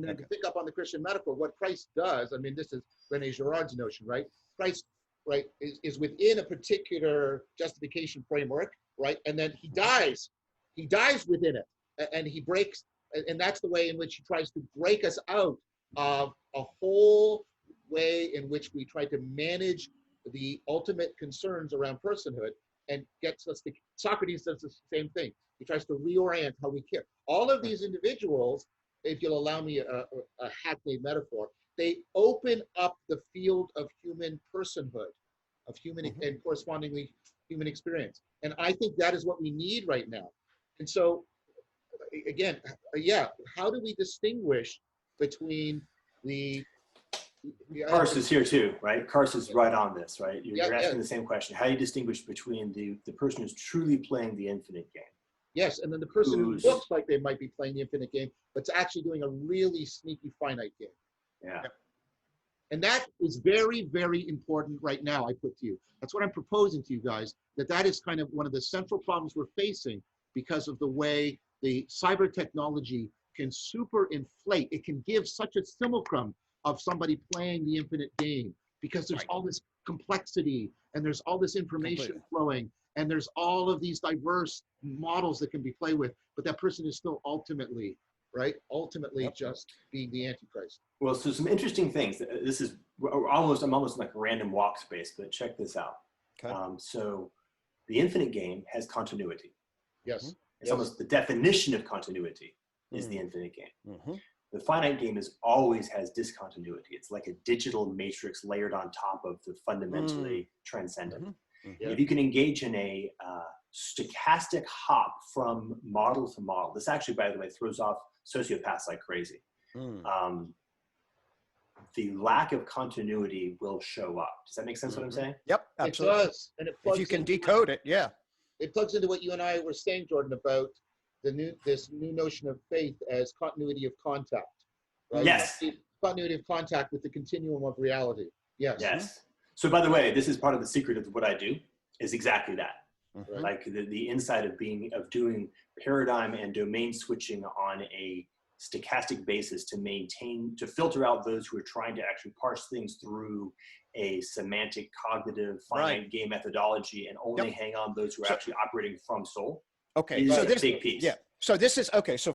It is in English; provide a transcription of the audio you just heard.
then to pick up on the Christian metaphor, what Christ does, I mean, this is Rene Girard's notion, right? Christ, right, is within a particular justification framework, right? And then he dies within it, and he breaks, and that's the way in which he tries to break us out of a whole way in which we try to manage the ultimate concerns around personhood, and gets us to, Socrates does the same thing. He tries to reorient how we care. All of these individuals, if you'll allow me a hackneyed metaphor, they open up the field of human personhood, of human and correspondingly human experience. And I think that is what we need right now. And so, again, yeah, how do we distinguish between the Parse is here too, right? Parse is right on this, right? You're asking the same question. How do you distinguish between the person who's truly playing the infinite game? Yes, and then the person who looks like they might be playing the infinite game, but's actually doing a really sneaky finite game. Yeah. And that is very, very important right now, I put to you. That's what I'm proposing to you guys, that is kind of one of the central problems we're facing because of the way the cyber technology can superinflate. It can give such a simulacrum of somebody playing the infinite game because there's all this complexity and there's all this information flowing and there's all of these diverse models that can be played with, but that person is still ultimately, right? Ultimately just being the Antichrist. Well, so some interesting things. This is I'm almost like a random walk space, but check this out. Okay. So the infinite game has continuity. Yes. It's almost the definition of continuity is the infinite game. The finite game always has discontinuity. It's like a digital matrix layered on top of the fundamentally transcendent. If you can engage in a stochastic hop from model to model, this actually, by the way, throws off sociopaths like crazy. The lack of continuity will show up. Does that make sense what I'm saying? Yep, absolutely. It does. And it plugs if you can decode it, it plugs into what you and I were saying, Jordan, about this new notion of faith as continuity of contact. Right? Yes. Continuity of contact with the continuum of reality. Yes. Yes. So by the way, this is part of the secret of what I do is exactly that. Like the inside of doing paradigm and domain switching on a stochastic basis to filter out those who are trying to actually parse things through a semantic, cognitive, finite game methodology and only hang on those who are actually operating from soul. Okay. So this big piece. So this is, okay. So